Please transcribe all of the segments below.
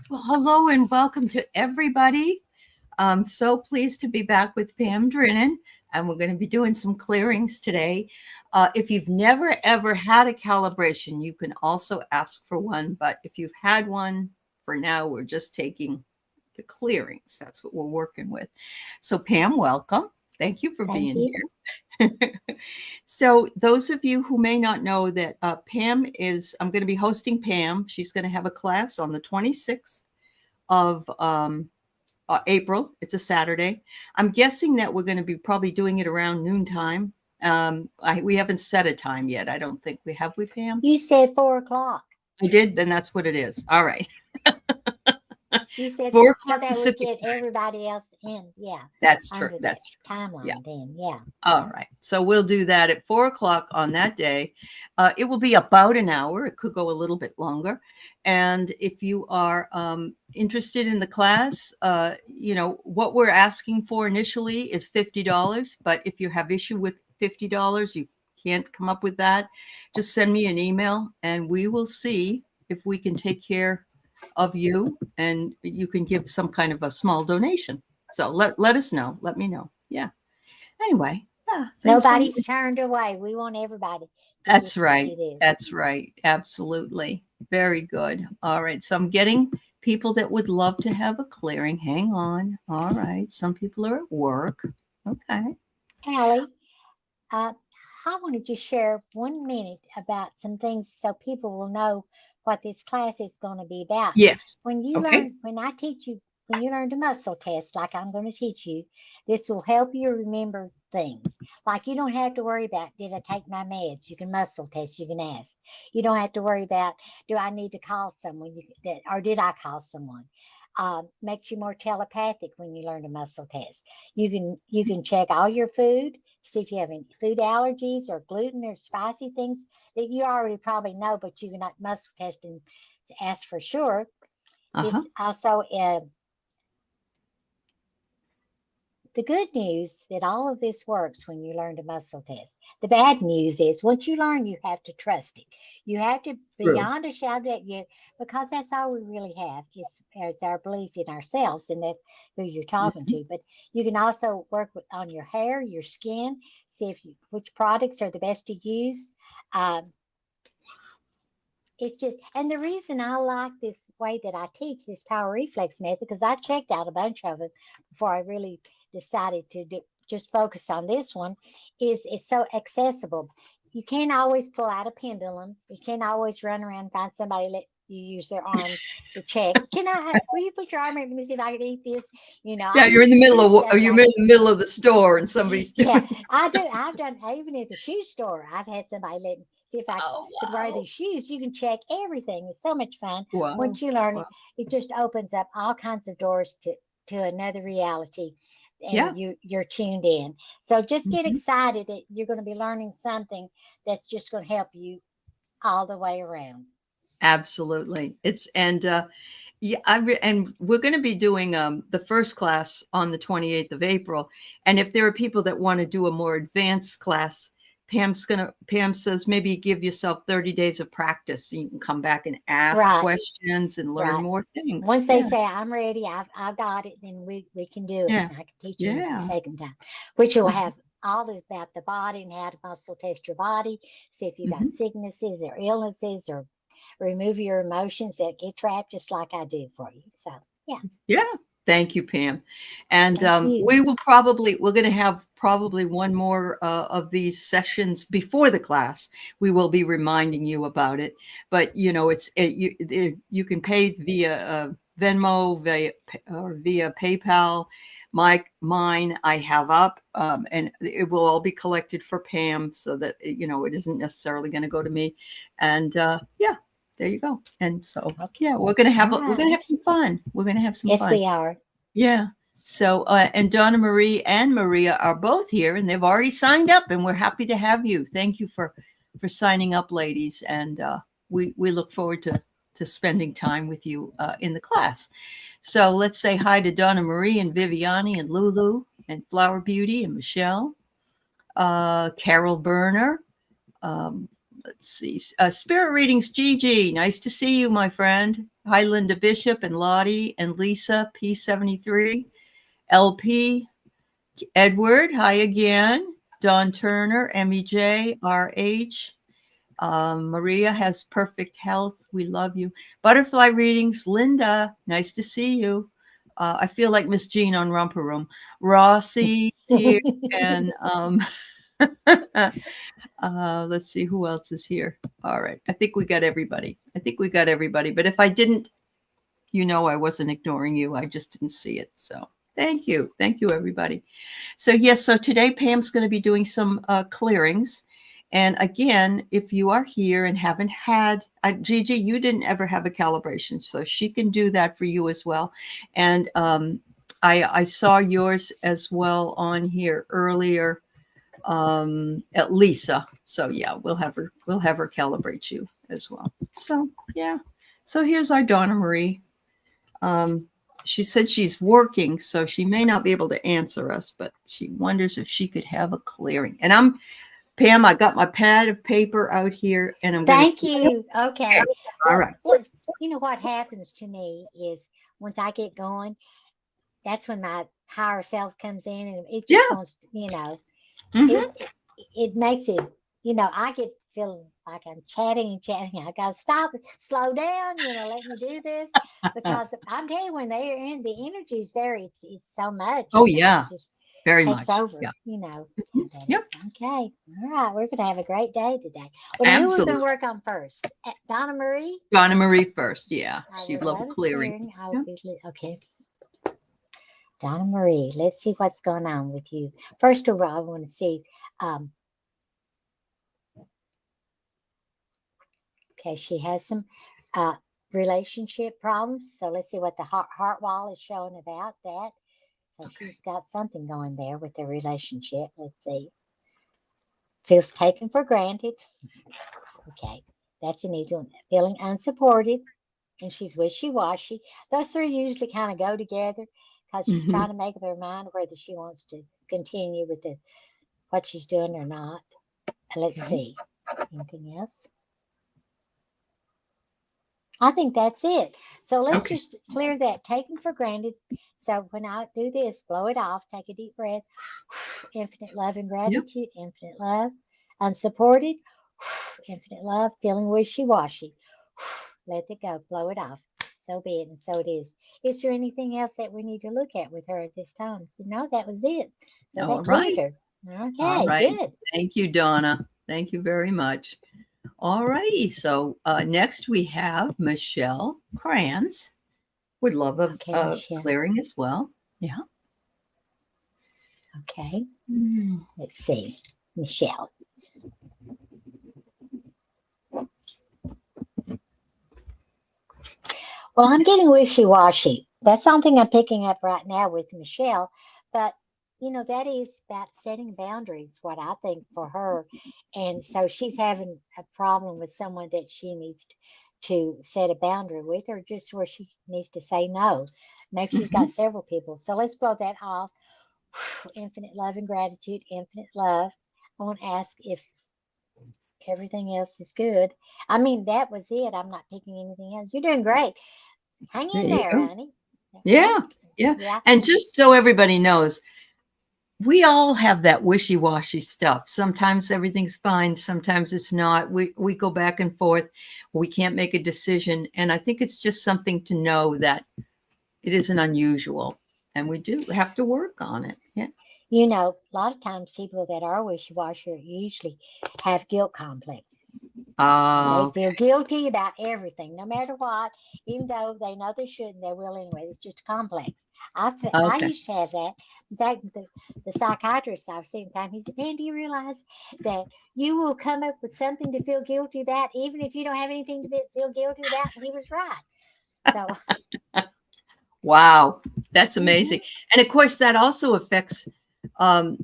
Well, hello and welcome to everybody. I'm so pleased to be back with Pam Drinnon, and we're going to be doing some clearings today. If you've never ever had a calibration, you can also ask for one. But if you've had one, for now, we're just taking the clearings. That's what we're working with. So, Pam, welcome. Thank you for Thank being you. here. So, those of you who may not know that Pam is, I'm going to be hosting Pam. She's going to have a class on the 26th of April. It's a Saturday. I'm guessing that we're going to be probably doing it around noontime. We haven't set a time yet. I don't think we have. We, Pam? You said 4 o'clock. I did. Then that's what it is. All right. You said 4 o'clock so that we Pacific. get everybody else in. Yeah, That's true. under that That's true. Yeah. timeline. Then, yeah. All right. So we'll do that at 4 o'clock on that day. It will be about an hour. It could go a little bit longer. And if you are interested in the class, what we're asking for initially is $50. But if you have issue with $50, you can't come up with that, just send me an email and we will see if we can take care of you and you can give some kind of a small donation. So let us know. Let me know. Yeah. Anyway, yeah. Nobody's turned away. We want everybody to That's get right. to do this. That's right. Absolutely. Very good. All right. So I'm getting people that would love to have a clearing. Hang on. All right. Some people are at work. Okay. Allie, uh, I wanted to share 1 minute about some things so people will know what this class is going to be about. Yes. When you Okay. learn, when I teach you, when you learn the muscle test, like I'm going to teach you, this will help you remember things. Like you don't have to worry about, did I take my meds? You can muscle test, you can ask. You don't have to worry about, do I need to call someone? Or did I call someone? Makes you more telepathic when you learn a muscle test. You can check all your food, see if you have any food allergies or gluten or spicy things that you already probably know, but you can not muscle test and ask for sure. This Uh-huh. also the good news that all of this works when you learn to muscle test. The bad news is once you learn, you have to trust it. You have to True. beyond a shadow that you because that's all we really have is our belief in ourselves, and that's who you're talking Mhm. to. But you can also work on your hair, your skin, see if which products are the best to use. Um, it's just, and the reason I like this way that I teach this power reflex method, because I checked out a bunch of it before I really decided to just focus on this one, is it's so accessible. You can't always pull out a pendulum. You can't always run around and find somebody let you use their arm to check. Will you put your arm in? Let me see if I can eat this. Yeah, I used to do stuff you're like in the middle of the store and somebody's yeah, doing. I do. I've done even at the shoe store. I've had somebody let me see if I Oh, could wear wow. these shoes. You can check everything. It's so much fun. Wow. Once you learn it, Wow. it just opens up all kinds of doors to another reality, Yeah. and you're tuned in. So just get Mhm. excited that you're going to be learning something that's just going to help you all the way around. Absolutely. It's and yeah, and we're going to be doing the first class on the 28th of April. And if there are people that want to do a more advanced class, Pam says maybe give yourself 30 days of practice so you can come back and ask Right, questions and learn right. more things. Once they Yeah. say I'm ready, I got it, then we can do it, Yeah. and I can teach you the Yeah. second time, which will Uh-huh. have all about the body and how to muscle test your body, see if you got Mhm. sicknesses or illnesses, or remove your emotions that get trapped, just like I do for you. So yeah, Yeah. Thank you, Pam. And thank you. we're going to have probably one more of these sessions before the class. We will be reminding you about it. But, you can pay via Venmo, or via PayPal. Mine, I have up, and it will all be collected for Pam so that, it isn't necessarily going to go to me. And yeah, there you go. And so, Okay, yeah, all we're right. gonna have some fun. We're gonna have some Yes, fun. we are. Yeah. So, and Donna Marie and Maria are both here, and they've already signed up, and we're happy to have you. Thank you for signing up, ladies, and we look forward to spending time with you in the class. So let's say hi to Donna Marie and Viviani and Lulu and Flower Beauty and Michelle, Carol Berner, um, Let's see. Spirit readings, Gigi. Nice to see you, my friend. Hi, Linda Bishop and Lottie and Lisa, P73. LP, Edward. Hi again. Don Turner, MEJ, RH. Maria has perfect health. We love you. Butterfly readings, Linda. Nice to see you. I feel like Miss Jean on Romper Room. Rossi here, and let's see who else is here. All right, I think we got everybody. But if I didn't, I wasn't ignoring you. I just didn't see it. So thank you, everybody. So yes, so today Pam's going to be doing some clearings. And again, if you are here and haven't had, Gigi, you didn't ever have a calibration, so she can do that for you as well. And I saw yours as well on here earlier, at Lisa. So yeah, we'll have her calibrate you as well. So yeah, so here's our Donna Marie. She said she's working, so she may not be able to answer us, but she wonders if she could have a clearing. And Pam, I got my pad of paper out here, and I'm Thank you. Okay. All right. You know what happens to me is once I get going, that's when my higher self comes in, and it just wants to, it makes it, I get feeling like I'm chatting. I got to stop, slow down, let me do this. Because I'm telling you, when they're in the energies there, it's so much. Oh, yeah. It just very takes much. over, Yep. Okay. All right. We're going to have a great day today. Well, who are we going to work on first? Donna Marie? Donna Marie first. Yeah. She'd love a clearing. Okay. Donna Marie, let's see what's going on with you. First of all, I want to see. Okay, she has some relationship problems. So let's see what the heart wall is showing about that. So she's got something going there with their relationship. Let's see. Feels taken for granted. Okay, that's an easy one. Feeling unsupported, and she's wishy-washy. Those three usually kind of go together because she's trying to make up her mind whether she wants to continue with what she's doing or not. Let's see. Anything else? I think that's it. So let's just clear that taken for granted. So when I do this, blow it off, take a deep breath. Infinite love and gratitude, infinite love. Unsupported, infinite love, feeling wishy-washy. Let it go, blow it off. So be it, and so it is. Is there anything else that we need to look at with her at this time? No, that was it. So that cleared her. Okay, all right. Good. Thank you, Donna. Thank you very much. All righty. So next we have Michelle Kranz. Would love a clearing as well. Yeah. Okay. Let's see. Michelle. Well, I'm getting wishy-washy. That's something I'm picking up right now with Michelle. But, that is about setting boundaries, what I think for her. And so she's having a problem with someone that she needs to set a boundary with, or just where she needs to say no. Maybe she's got several people. So let's blow that off. Infinite love and gratitude, infinite love. I want to ask if everything else is good. I mean, that was it. I'm not picking anything else. You're doing great. Hang in there, honey. Yeah. And just so everybody knows, we all have that wishy-washy stuff. Sometimes everything's fine. Sometimes it's not. We go back and forth. We can't make a decision. And I think it's just something to know that it isn't unusual. And we do have to work on it. Yeah. A lot of times people that are wishy-washy usually have guilt complexes. They feel guilty about everything, no matter what, even though they know they shouldn't, they will anyway. It's just a complex. I used to have that. In fact, the psychiatrist I've seen time, he said, "Pam, do you realize that you will come up with something to feel guilty about, even if you don't have anything to feel guilty about?" And he was right. So, wow, that's amazing. And of course, that also affects the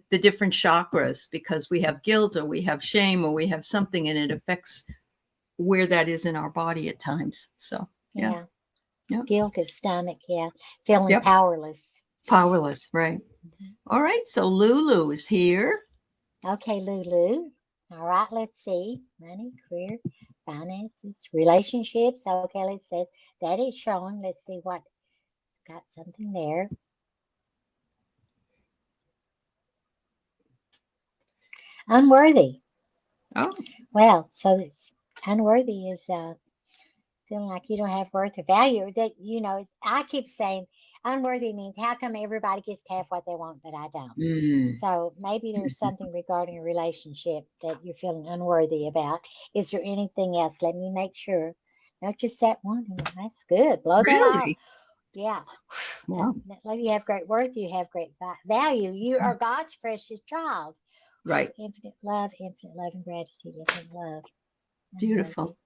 different chakras, because we have guilt or we have shame or we have something, and it affects where that is in our body at times. So yeah. Guilt and stomach, feeling powerless. Right. All right, so Lulu is here. Okay, Lulu. All right, let's see. Money, career, finances, relationships. Okay, let's see. That is showing. Let's see what got something there. Unworthy. Oh, Well, so it's unworthy is feeling like you don't have worth or value. That I keep saying unworthy means how come everybody gets to have what they want, but I don't. mm, So maybe there's something regarding a relationship that you're feeling unworthy about. Is there anything else? Let me make sure. Not just that one. That's good. Blow that off. really? Yeah. Wow. You have great worth. You have great value. You are God's precious child. Right. Infinite love and gratitude, infinite love. Beautiful. Unworthy.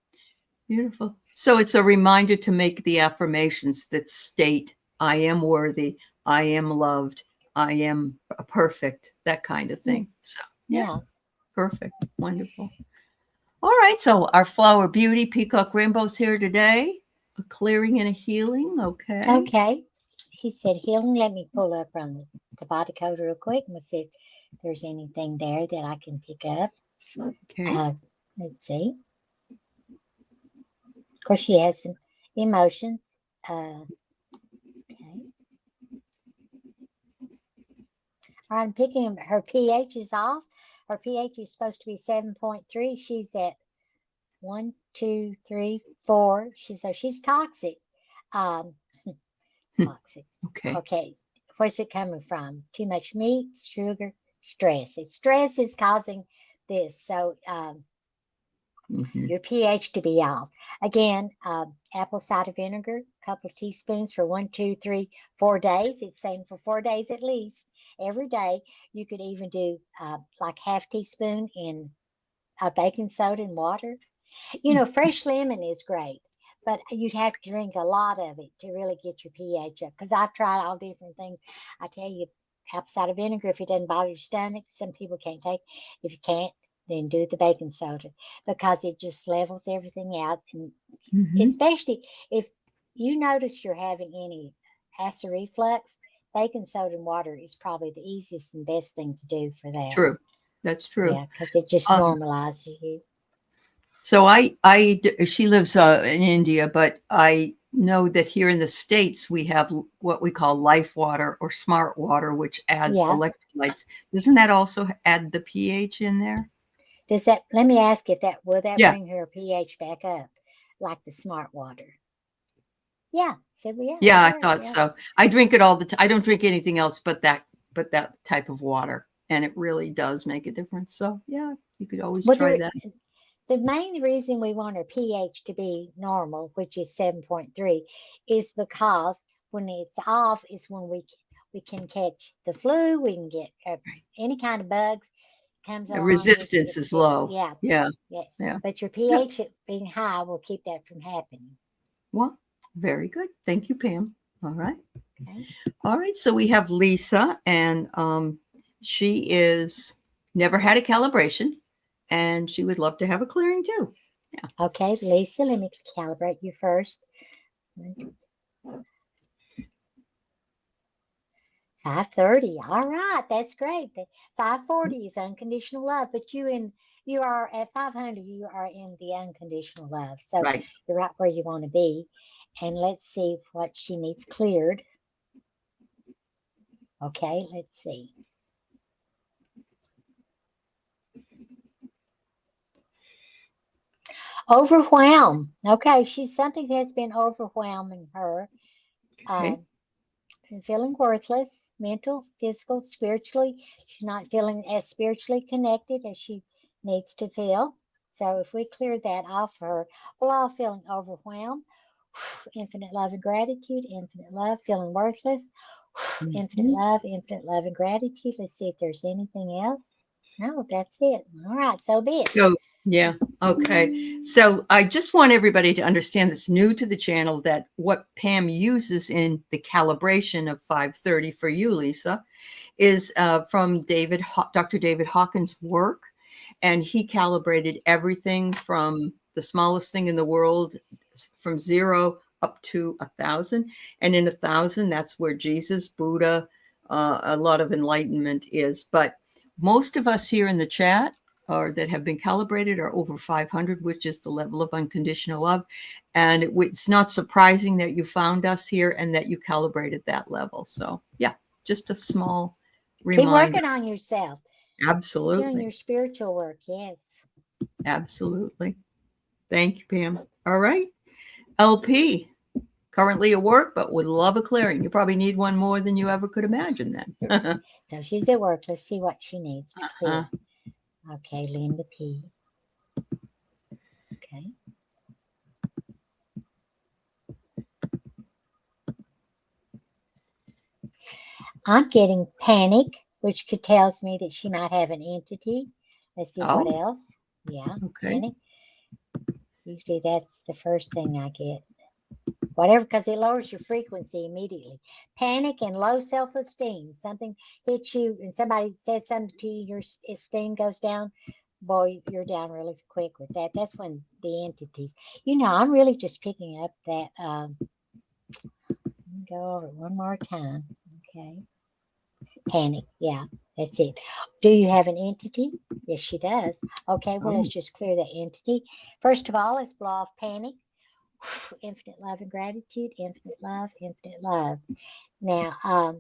Beautiful. So it's a reminder to make the affirmations that state, I am worthy, I am loved, I am perfect, that kind of thing. So, yeah, Yeah. perfect. Wonderful. All right. So our flower beauty, Peacock Rainbow's here today. A clearing and a healing. Okay. Okay. She said healing. Let me pull up on the body code real quick and we'll see if there's anything there that I can pick up. Okay. Let's see. Of course, she has some emotions. Okay. All right, I'm picking her pH is off. Her pH is supposed to be 7.3. She's at 1, 2, 3, 4. She's toxic. Um, toxic. Okay. Okay. Where's it coming from? Too much meat, sugar, stress. Stress is causing this. So Mm-hmm. your pH to be off. Again, apple cider vinegar, a couple of teaspoons for 1, 2, 3, 4 days. It's saying for 4 days at least every day. You could even do like half teaspoon in baking soda and water. Fresh lemon is great, but you'd have to drink a lot of it to really get your pH up. Because I've tried all different things. I tell you, apple cider vinegar, if it doesn't bother your stomach, some people can't take. If you can't, then do the baking soda because it just levels everything out. And Mm-hmm. especially if you notice you're having any acid reflux, baking soda and water is probably the easiest and best thing to do for that. True. That's true. Yeah, because it just Um, normalizes you. so she lives in India, but I know that here in the States we have what we call life water or smart water, which adds Yeah. electrolytes. Doesn't that also add the pH in there? Does that, let me ask if that, will that Yeah. bring her pH back up like the smart water? Yeah. Said, well, yeah, Yeah, that'll I work. thought Yeah. so. I drink it all the time. I don't drink anything else but that type of water, and it really does make a difference. So, yeah, you could always Well, try that. the main reason we want our pH to be normal, which is 7.3, is because when it's off is when we can catch the flu, we can get any kind of bugs comes along with Resistance is it. low. Yeah. Yeah, Yeah. yeah. But your Yeah. pH being high will keep that from happening. Well, very good. Thank you, Pam. All right. Okay. All right. So we have Lisa, and she is never had a calibration, and she would love to have a clearing too. Yeah. Okay, Lisa, let me calibrate you first. 530. All right, that's great. The 540 is unconditional love, but you are at 500, you are in the unconditional love. So Right. you're right where you want to be. And let's see what she needs cleared. Okay, let's see. Overwhelm. Okay, she's something has been overwhelming her. Okay. Um, feeling worthless, mental, physical, spiritually. She's not feeling as spiritually connected as she needs to feel. So if we clear that off her, we're all feeling overwhelmed. Infinite love and gratitude, infinite love, feeling worthless. Mhm. Infinite love and gratitude. Let's see if there's anything else. No, that's it. All right, so be it. So, yeah. Okay. So I just want everybody to understand that's new to the channel that what Pam uses in the calibration of 530 for you, Lisa, is from Dr. David Hawkins' work. And he calibrated everything from the smallest thing in the world from 0 up to 1,000. And in 1,000, that's where Jesus, Buddha, a lot of enlightenment is. But most of us here in the chat or that have been calibrated are over 500, which is the level of unconditional love. And it's not surprising that you found us here and that you calibrated that level. So yeah, just a small Keep reminder. working on yourself. Doing Absolutely. your spiritual work. Yes. Absolutely. Thank you, Pam. All right. LP, currently at work, but would love a clearing. You probably need one more than you ever could imagine then. So she's at work. Let's see what she needs to clear. Uh, Okay, Linda P. Okay. I'm getting panic, which could tells me that she might have an entity. Let's see what oh, else. Yeah, okay. panic. Usually that's the first thing I get. Whatever, because it lowers your frequency immediately. Panic and low self-esteem. Something hits you and somebody says something to you, your esteem goes down. Boy, you're down really quick with that. That's when the entities. I'm really just picking up that. Let me go over it one more time. Okay. Panic. Yeah, that's it. Do you have an entity? Yes, she does. Okay, well, Oh, let's just clear the entity. First of all, let's blow off panic. Infinite love and gratitude, infinite love, infinite love. Now, I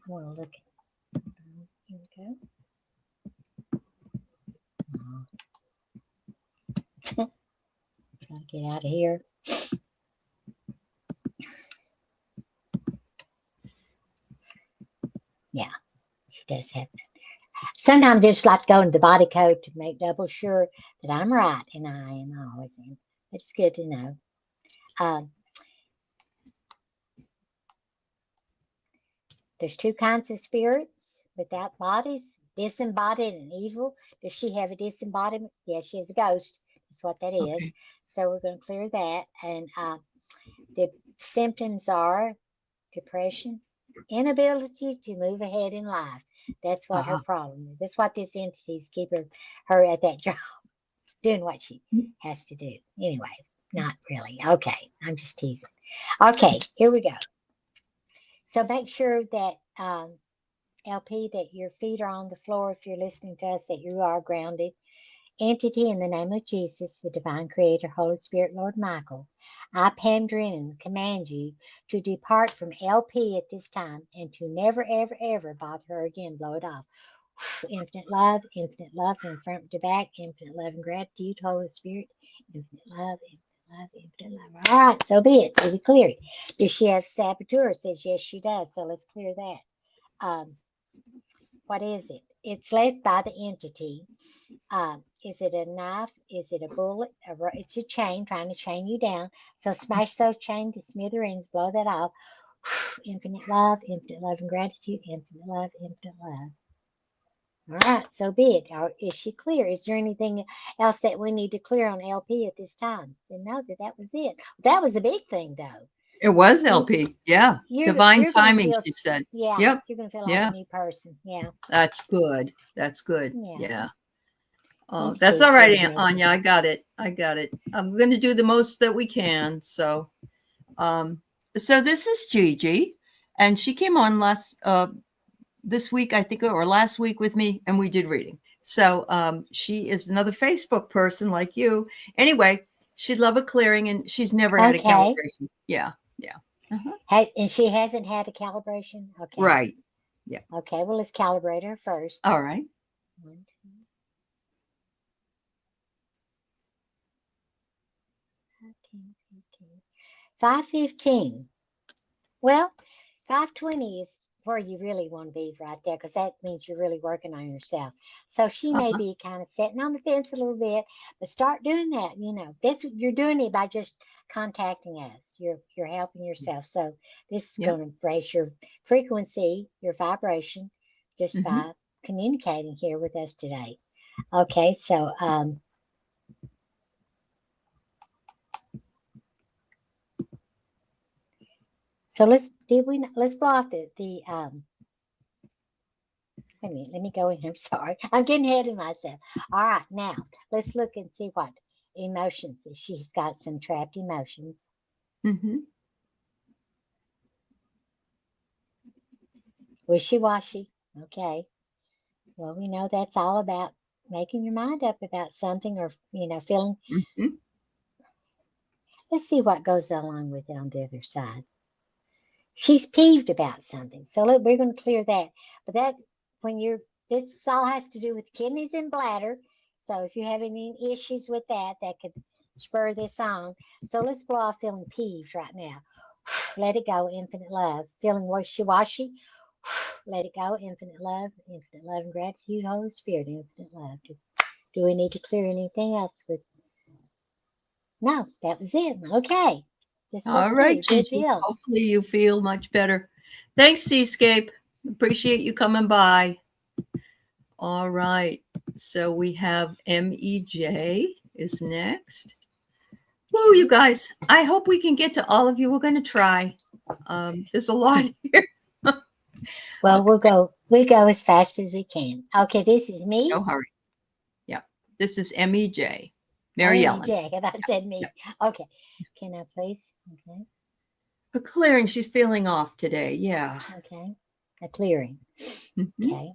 want to look at, here we go. Trying to get out of here. Yeah, she does have. Sometimes I just like to go into the body code to make double sure that I'm right, and I am always am. It's good to know. There's two kinds of spirits without bodies, disembodied and evil. Does she have a disembodiment? Yes, she has a ghost. That's what that is. okay. So we're going to clear that. And the symptoms are depression, inability to move ahead in life. That's what her problem is. That's what this entity's keeping her at that job, doing what she has to do. Anyway, not really. Okay, I'm just teasing. Okay, here we go. So make sure that LP, that your feet are on the floor if you're listening to us, that you are grounded. Entity, in the name of Jesus, the divine creator, Holy Spirit, Lord Michael, I, Pam Drinnon, command you to depart from LP at this time and to never, ever, ever bother her again. Blow it off. Infinite love from front to back, infinite love and gratitude, Holy Spirit, infinite love, infinite love, infinite love. All right, so be it. So we clear it. Does she have saboteur? Says yes, she does. So let's clear that. What is it? It's led by the entity. Is it a knife? Is it a bullet? It's a chain trying to chain you down. So smash those chains to smithereens, blow that off. Infinite love and gratitude, infinite love, infinite love. All right, so be it. Is she clear? Is there anything else that we need to clear on LP at this time? So no, that was it. That was a big thing, though. It was You, LP. Yeah. you're Divine you're gonna timing, feel, she said. yeah, Yep. you're gonna feel like a Yeah. new person. Yeah, That's good. That's good. yeah. Yeah. Oh, that's all Entity's right, really good. Anya. I got it. I got it. I'm going to do the most that we can. Um, so this is Gigi, and she came on this week, I think, or last week with me, and we did reading. So she is another Facebook person like you. Anyway, she'd love a clearing, and she's never had a Okay. calibration. Yeah. Yeah. And she hasn't had a calibration? Okay. Right. Yeah. Okay, well, let's calibrate her first. All right. 1, 2, 13, 15. 515. Well, 520 is where you really want to be right there, because that means you're really working on yourself. So she may Uh-huh. be kind of sitting on the fence a little bit, but start doing that. This, you're doing it by just contacting us. You're helping yourself. So this is Yep. going to raise your frequency, your vibration, just Mm-hmm. by communicating here with us today. Okay, so let's blow off the wait a minute, let me go in. I'm sorry. I'm getting ahead of myself. All right, now let's look and see what emotions. She's got some trapped emotions. Mm-hmm. Wishy-washy. Okay. Well, we know that's all about making your mind up about something, or feeling. Mhm. Let's see what goes along with it on the other side. She's peeved about something. So look, we're going to clear that. But that when you're this all has to do with kidneys and bladder. So if you have any issues with that, that could spur this on. So let's blow off feeling peeved right now. Let it go, infinite love. Feeling wishy-washy. Let it go, infinite love and gratitude, Holy Spirit, infinite love. Do we need to clear anything else with? No, that was it. Okay. Just those All right, two. Good Gigi. deal. Hopefully you feel much better. Thanks, Seascape. Appreciate you coming by. All right. So we have MEJ is next. Woo, you guys. I hope we can get to all of you. We're going to try. There's a lot here. Well, Okay, we go as fast as we can. Okay, this is me. no hurry. Yeah. This is MEJ. Oh, Mary me, Ellen. Jack. I thought it said Yeah. me. Okay. Can I please? Okay. A clearing. She's feeling off today. Yeah. Okay. A clearing. Mhm. Okay.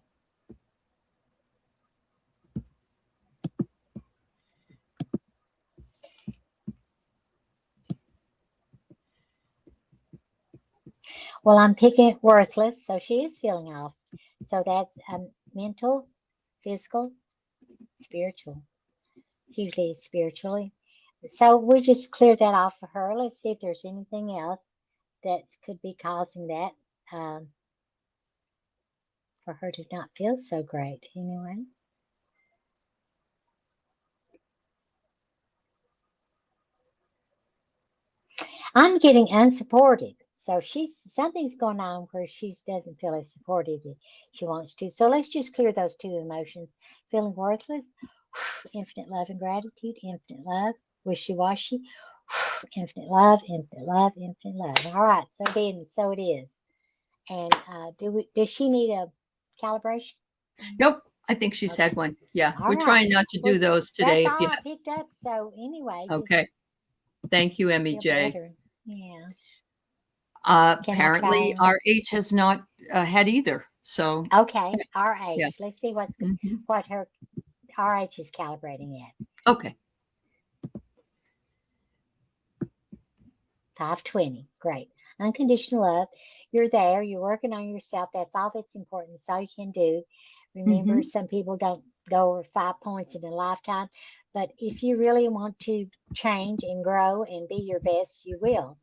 Well, I'm picking worthless, so she is feeling off. So that's mental, physical, spiritual. Usually spiritually. So we'll just clear that off for her. Let's see if there's anything else that could be causing that for her to not feel so great. Anyway. I'm getting unsupported. So she's something's going on where she doesn't feel as supported as she wants to. So let's just clear those two emotions. Feeling worthless, infinite love and gratitude, infinite love, wishy-washy, infinite love, infinite love, infinite love. All right, so then so it is. And does she need a calibration? Nope. I think she's Okay. had one. Yeah. All We're right. trying not to Well, do those that's today. If all you I picked up. So anyway, have. Okay. just Thank you, feel MEJ. better. Yeah. Can I Apparently, try? RH has not had either. So, Okay, yeah. RH. Let's see Mhm. what her RH is calibrating at. Okay. 520. Great. Unconditional love. You're there. You're working on yourself. That's all that's important. That's all you can do. Remember, Hmm. some people don't go over 5 points in a lifetime. But if you really want to change and grow and be your best, you will.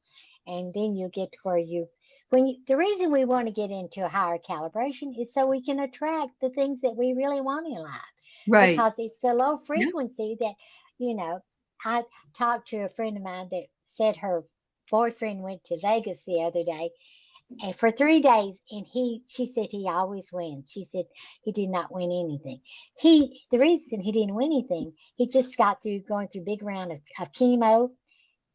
And then you'll get to where the reason we want to get into a higher calibration is so we can attract the things that we really want in life, Right. because it's the low Yeah. frequency that, you know, I talked to a friend of mine that said her boyfriend went to Vegas the other day and for 3 days, and she said he always wins. She said he did not win anything. The reason he didn't win anything, he just got through going through big round of chemo, Oh,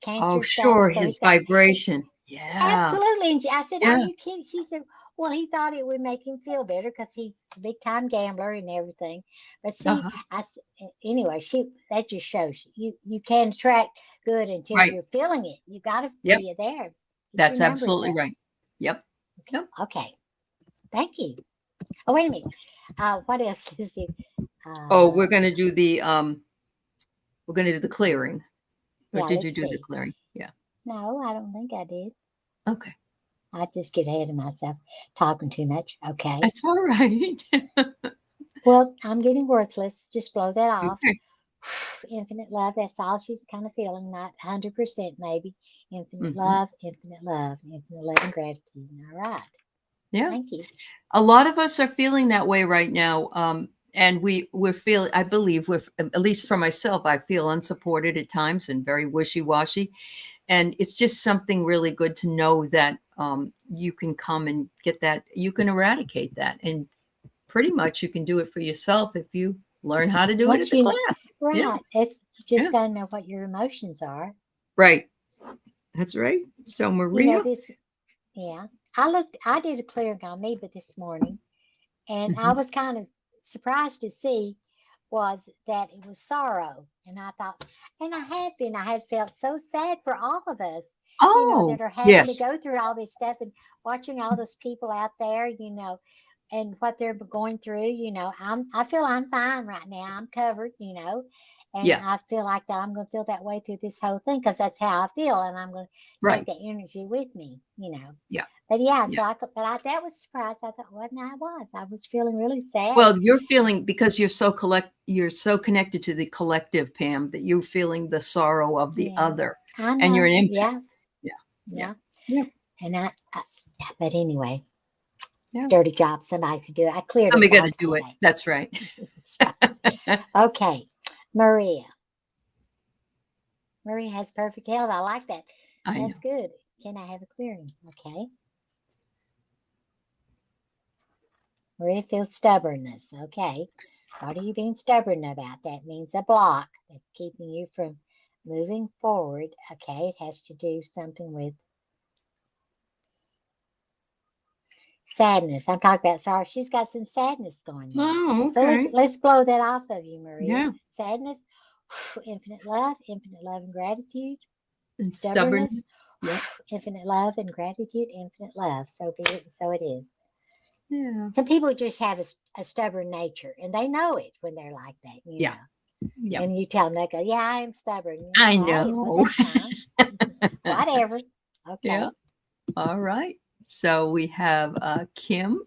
cancer stuff. sure. So His he's got vibration. Yeah. absolutely. And I said, "Are Yeah. you kidding?" She said, "Well, he thought it would make him feel better because he's a big time gambler and everything." But see, Uh-huh. anyway, that just shows you can attract good until Right. you're feeling it. You got to Yep. be there. Get your That's numbers absolutely up. right. Yep. Yep. Okay. Thank you. Oh, wait a minute. What else is it? Oh, Uh, we're gonna do the clearing. Or yeah, did you let's do the see. clearing? Yeah. No, I don't think I did. Okay. I just get ahead of myself talking too much. Okay. That's all right. Well, I'm getting worthless. Just blow that off. Okay. Infinite love. That's all she's kind of feeling. Not 100% maybe. Hmm. Infinite love and gratitude. All right. Yeah. Thank you. A lot of us are feeling that way right now. And we're feeling, I believe, at least for myself, I feel unsupported at times and very wishy-washy. And it's just something really good to know that you can come and get that, you can eradicate that. And pretty much you can do it for yourself if you learn how to do it at Once the you, class. Yeah. right. It's you Yeah. just got to know what your emotions are. Right. That's right. So Maria. This, yeah. I did a clearing on me, but this morning, and I Mhm. was kind of surprised to see was that it was sorrow. And I thought, and I had felt so sad for all of us, Oh, that are having to yes. go through all this stuff and watching all those people out there, and what they're going through. I feel I'm fine right now. I'm covered, and Yeah. I feel like that I'm going to feel that way through this whole thing because that's how I feel, and I'm going to take Right. that energy with me. Yeah. But yeah, Yeah. so that was surprised. I thought, what? And I was feeling really sad. Well, you're feeling because you're so connected to the collective, Pam, that you're feeling the sorrow of the Yeah, other, I and you're know. an empath. Yeah, Yeah. Yeah. yeah. Yeah. And but anyway, it's Yeah. a dirty job. Somebody should do it. I cleared Somebody us got to off do it. today. That's right. That's right. Okay, Maria. Maria has perfect health. I like that. I know. That's good. Can I have a clearing? Okay. Maria feels stubbornness. Okay. What are you being stubborn about? That means a block that's keeping you from moving forward. Okay. It has to do something with sadness. I'm talking about sorry. She's got some sadness going on. Oh, So let's okay. let's blow that off of you, Maria. Yeah. Sadness, infinite love and gratitude. And Stubbornness, stubborn. Yep. infinite love and gratitude, infinite love. So be it, so it is. Yeah. Some people just have a stubborn nature, and they know it when they're like that. Yeah. Yeah. And you tell them, they go, "Yeah, I am stubborn." I Right? Well, know. that's fine. Whatever. Yeah. Okay. All right. So we have Kim.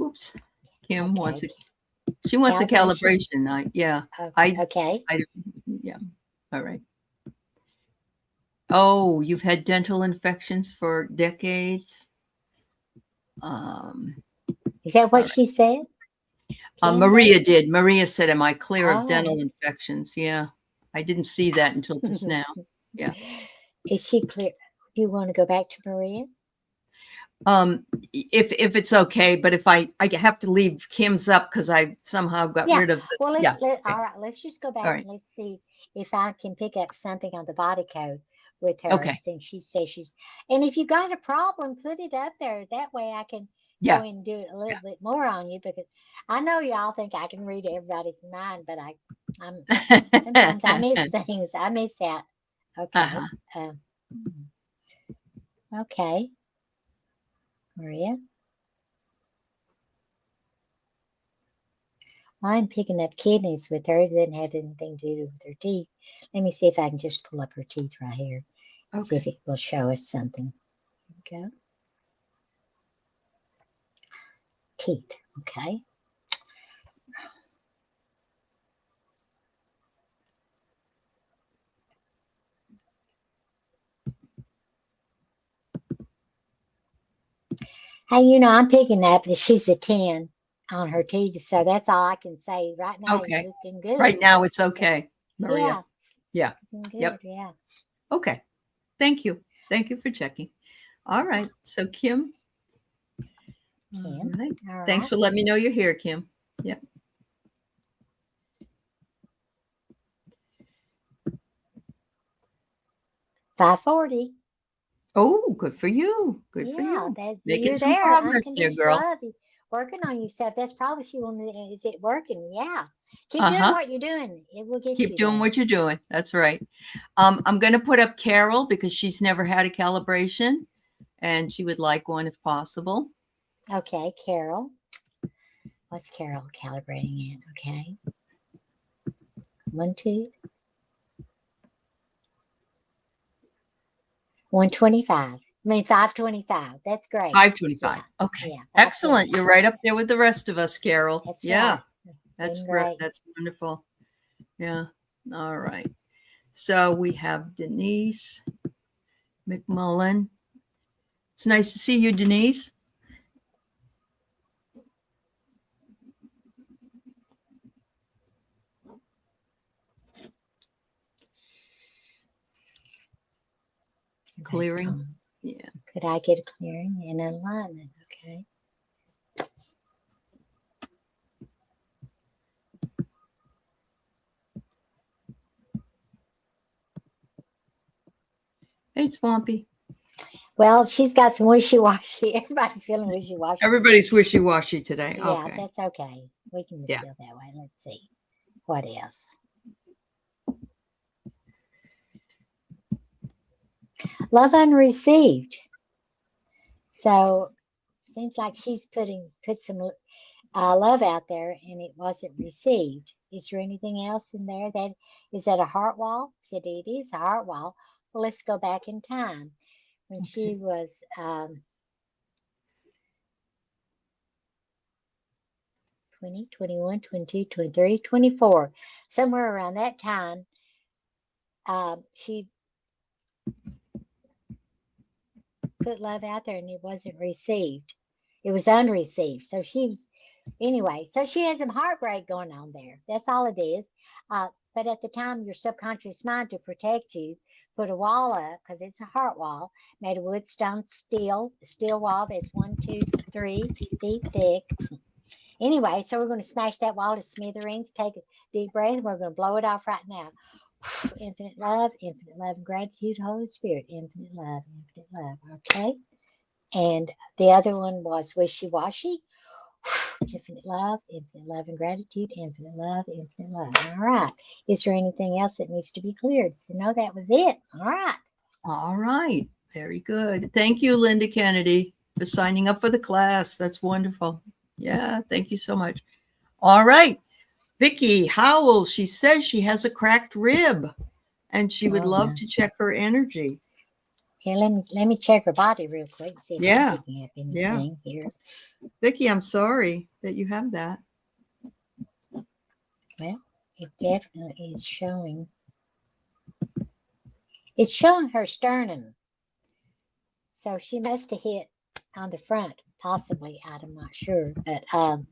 Oops. Kim wants Okay. she wants a Calibration. calibration. Yeah. Okay. Yeah. All right. Oh, you've had dental infections for decades. Um, Is that all what right. she said? Kim did? Maria did. Maria said, "Am I clear of Oh. dental infections?" Yeah. I didn't see that until just now. Yeah. Is she clear? You want to go back to Maria? If it's okay, but if I have to leave Kim's up because I somehow got Yeah. rid of the Well, yeah. all Okay. right. Let's just go All back right. and let's see if I can pick up something on the body code with her Okay. since she says she's. And if you got a problem, put it up there. That way I can go Yeah. in and do it a Yeah. little bit more on you because I know y'all think I can read everybody's mind, but I'm sometimes I miss things. I miss out. Okay. Uh-huh. Um, okay, Maria. I'm picking up kidneys with her. It doesn't have anything to do with her teeth. Let me see if I can just pull up her teeth right here. See if Okay. it will show us something. Here we go. Teeth. Okay. Hey, I'm picking up that she's a 10 on her teeth. So that's all I can say. Right now, you're Okay. looking Right good. now it's So, okay, Maria. yeah, Yeah. looking good. Yep. Yeah. Okay. Thank you. Thank you for checking. All right. So Kim. All Kim. right. All Thanks right. for letting me know you're here, Kim. Yep. 540. Oh, good for you. Good for Yeah, you. that Making you're some there. progress there, Unconditional girl. love. You working on yourself. That's probably she wanted. Is it working? Yeah. Keep doing Uh-huh. what you're doing. It will get Keep you doing there. what you're doing. That's right. I'm going to put up Carol because she's never had a calibration and she would like one if possible. Okay, Carol. What's Carol calibrating in? Okay. 1, 2. 125. I mean 525. That's great. 525. Yeah. Okay. Yeah. Excellent. 525. You're right up there with the rest of us, Carol. That's Yeah. right. Doing great. That's wonderful. Yeah. All right. So we have Denise McMullen. It's nice to see you, Denise. Clearing. Yeah. Could I get a clearing and alignment? Okay. Hey, Swampy. Well, she's got some wishy-washy. Everybody's feeling wishy-washy today. Everybody's wishy-washy today. Yeah, Okay. that's okay. We can Yeah. feel that way. Let's see. What else? Love unreceived. So Seems like she's put some love out there and it wasn't received. Is there anything else in there that is that a heart wall? Said it is a heart wall. Well, let's go back in time when she Okay. was 20, 21, 22, 23, 24, somewhere around that time. She put love out there and it wasn't received. It was unreceived. So she was, anyway, so she has some heartbreak going on there. That's all it is. But at the time, your subconscious mind, to protect you, put a wall up because it's a heart wall made of wood, stone, steel wall that's 1, 2, 3 feet thick. Anyway, so we're going to smash that wall to smithereens. Take a deep breath. And we're going to blow it off right now. Infinite love and gratitude, Holy Spirit. Infinite love. Okay. And the other one was wishy washy. Infinite love and gratitude, infinite love, infinite love. All right. Is there anything else that needs to be cleared? So, no, that was it. All right. All right. Very good. Thank you, Linda Kennedy, for signing up for the class. That's wonderful. Yeah, thank you so much. All right. Vicki Howell, she says she has a cracked rib and she would Oh, love no. to check her energy. Okay, let me check her body real quick, see if Yeah. I'm picking up anything here. Vicki, I'm sorry that you have that. Well, it definitely is showing. It's showing her sternum. So she must have hit on the front, possibly. I'm not sure. But I'm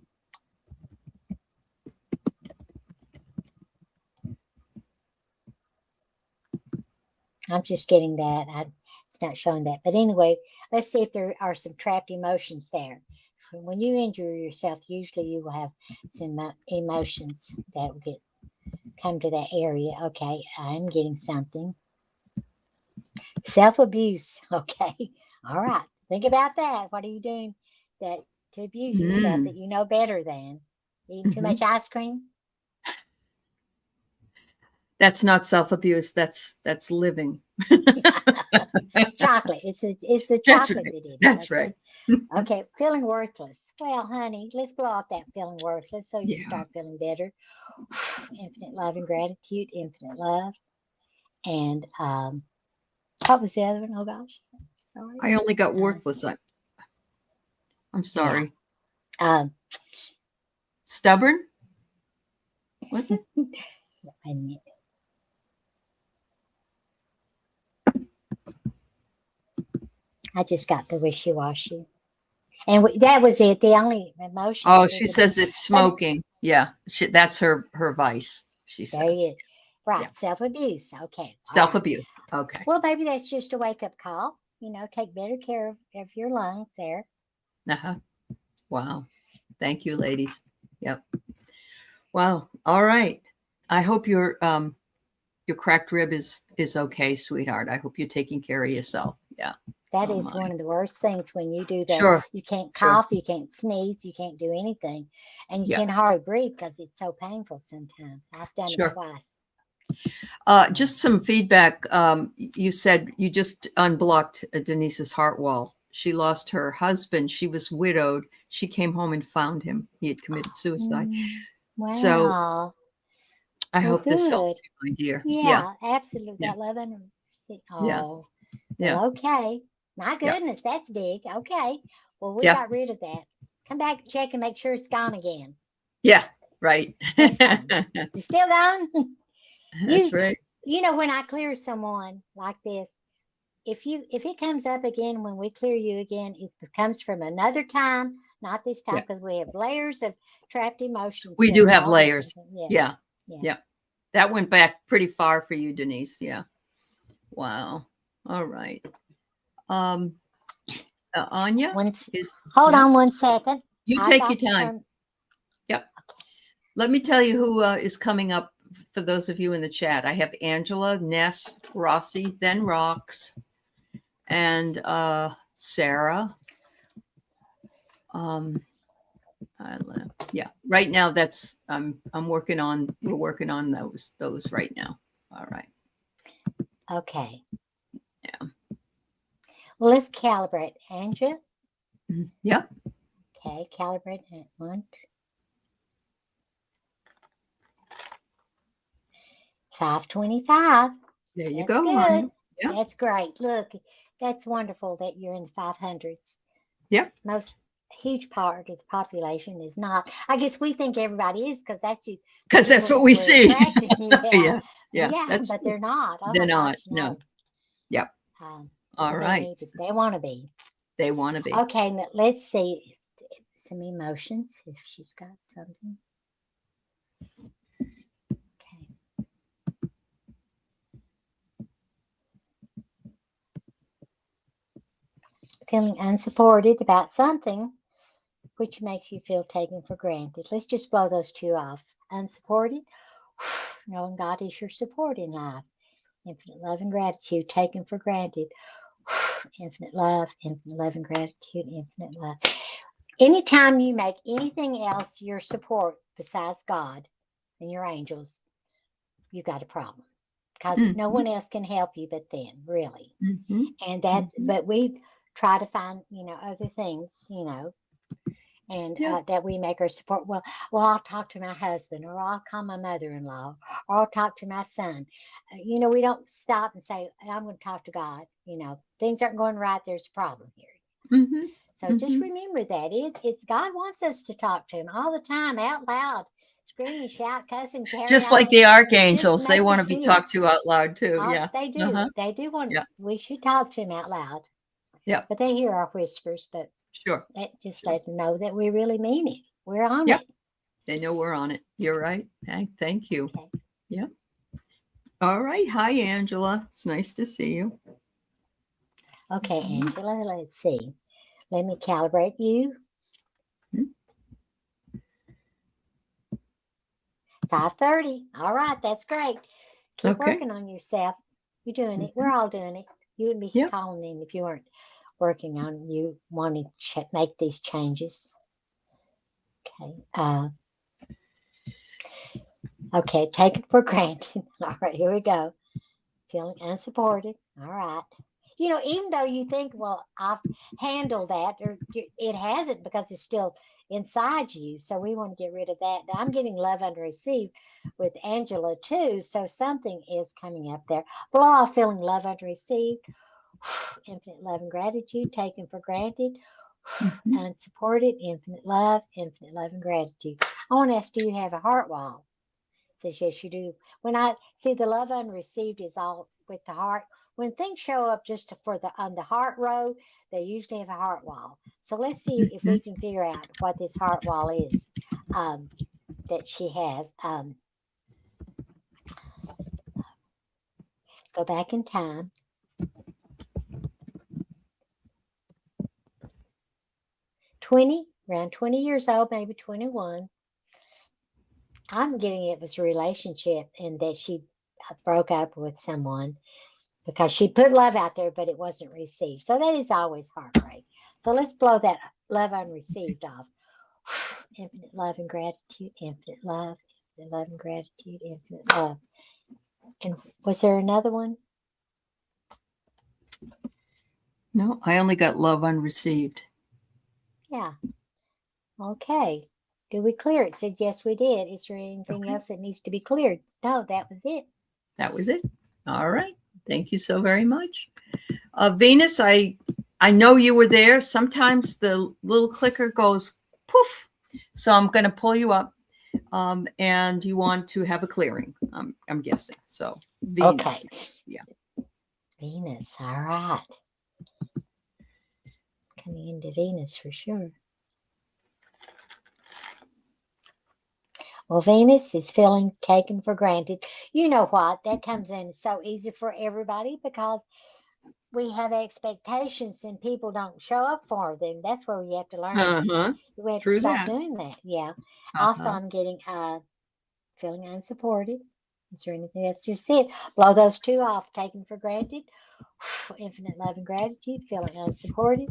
just getting that. It's not showing that. But anyway, let's see if there are some trapped emotions there. When you injure yourself, usually you will have some emotions that will come to that area. Okay, I'm getting something. Self-abuse. Okay. All right. Think about that. What are you doing that to abuse yourself that you know better than? Eating too much ice cream? That's not self-abuse. That's living. Chocolate. It's the That's chocolate right. that did it. That's Okay. right. Okay. Feeling worthless. Well, honey, let's blow off that feeling worthless so you Yeah. start feeling better. Infinite love and gratitude. Infinite love. And what was the other one? Oh gosh. Sorry. I only got worthless. I'm Yeah. sorry. Um, Stubborn? Was it? wait a minute. I just got the wishy-washy. And that was it. The only emotion. Oh, That she was says it's but smoking. Yeah. That's her vice, she there says. you is. Right. Yeah. Self-abuse. Okay. All right. Self-abuse. Okay. Well, maybe that's just a wake-up call. Take better care of your lungs there. Uh-huh. Wow. Thank you, ladies. Yep. Wow. All right. I hope your cracked rib is okay, sweetheart. I hope you're taking care of yourself. Yeah. That Oh is my. one of the worst things when you do that. Sure. You can't Sure. cough, you can't sneeze, you can't do anything. And you Yeah. can hardly breathe because it's so painful sometimes. I've done it Sure. twice. Just some feedback. You said you just unblocked Denise's heart wall. She lost her husband. She was widowed. She came home and found him. He had committed suicide. So Wow. I Well, hope this helped good. you, my dear. Yeah. Yeah, absolutely. Yeah. That love and Yeah. oh, Yeah. well, okay. My Yeah. goodness, that's big. Okay. Well, we Yeah. got rid of that. Come back and check and make sure it's gone again Yeah. Right. next time. It's still gone. That's you right. when I clear someone like this, if it comes up again when we clear you again, it comes from another time, not this time, Yeah. because we have layers of trapped emotions We here do with have all this. layers. Yeah. Yeah. Yeah. Yeah. That went back pretty far for you, Denise. Yeah. Wow. All right. Um, Anya is, Hold yeah. on one second. You I've take your got to time. turn. Yep. Let me tell you who is coming up for those of you in the chat. I have Angela, Ness, Rossi, then Rox, and Sarah. Yeah. Right now, that's we're working on those right now. All right. Okay. Yeah. Well, let's calibrate. Angela, Yep. Okay, calibrate at 525. There you That's go, good. honey. Yeah. That's great. Look, that's wonderful that you're in the 500s. Yep. Most huge part of the population is not. I guess we think everybody is because that's the Because that's people what that we we're see. attracted to. Yeah, Yeah. Yeah. yeah, That's but true. they're not. Oh They're my not. gosh, No. no. Yep. Um, All well, they right. need to. They want to be. They want to be. Okay, now let's see some emotions. If she's got something. Okay. Feeling unsupported about something which makes you feel taken for granted. Let's just blow those two off. Unsupported, knowing God is your support in life. Infinite love and gratitude, taken for granted. Infinite love and gratitude, infinite love. Anytime you make anything else your support besides God and your angels, you got a problem. Because no Mm-hmm. one else can help you but them, really. Mm-hmm. And that's, Mm-hmm. but we try to find, other things, and Yep. that we make our support. Well, I'll talk to my husband, or I'll call my mother-in-law, or I'll talk to my son. We don't stop and say, I'm going to talk to God. Things aren't going right. There's a problem here. Mm-hmm. So just Mm-hmm. remember that it's God wants us to talk to Him all the time, out loud, screaming, shout, cussing, carry Just like on. the Just archangels, they make want it to be feel. talked to out loud too. Oh, Yeah. they do. Uh-huh. They do want. Yeah. We should talk to Him out loud, Yep. but they hear our whispers. But Sure. that just Sure. let them know that we really mean it. We're on Yep. it. They know we're on it. You're right. Thank you. Okay. Yep. All right. Hi, Angela. It's nice to see you. Okay, Mhm. Angela, let's see. Let me calibrate you. Mhm. 5:30. All right, that's great. Keep Okay. working on yourself. You're doing it. We're Mhm. all doing it. You wouldn't be Yep. calling in if you weren't working on you wanting to make these changes. Okay. Okay, take it for granted. All right, here we go. Feeling unsupported. All right. Even though you think, well, I've handled that, or it hasn't because it's still inside you. So we want to get rid of that. Now, I'm getting love unreceived with Angela too. So something is coming up there. Blah, feeling love unreceived. Infinite love and gratitude taken for granted. Mhm. Unsupported. Infinite love and gratitude. I want to ask, do you have a heart wall? Says, yes, you do. When I see the love unreceived is all with the heart. When things show up just for the on the heart row, they usually have a heart wall. So let's see if we Mhm. can figure out what this heart wall is um, that she has. Let's go back in time. 20, around 20 years old, maybe 21. I'm getting it was a relationship and that she broke up with someone because she put love out there, but it wasn't received. So that is always heartbreak. So let's blow that love unreceived off. Infinite love and gratitude, infinite love and gratitude, infinite love. And was there another one? No, I only got love unreceived. Yeah. Okay. Did we clear it? Said yes, we did. Is there anything Okay. else that needs to be cleared? No, that was it. That was it. All right. Thank you so very much. Venus, I know you were there. Sometimes the little clicker goes poof. So I'm going to pull you up. And you want to have a clearing, I'm guessing. So Okay. Venus. Yeah. Venus. All right. Coming into Venus for sure. Well, Venus is feeling taken for granted. You know what? That comes in so easy for everybody because we have expectations and people don't show up for them. That's where we have to learn that. Uh-huh. We have to True stop that. doing that. Yeah. Also, Uh-huh. I'm getting feeling unsupported. Is there anything else? Just it. Blow those two off. Taken for granted. Infinite love and gratitude. Feeling unsupported.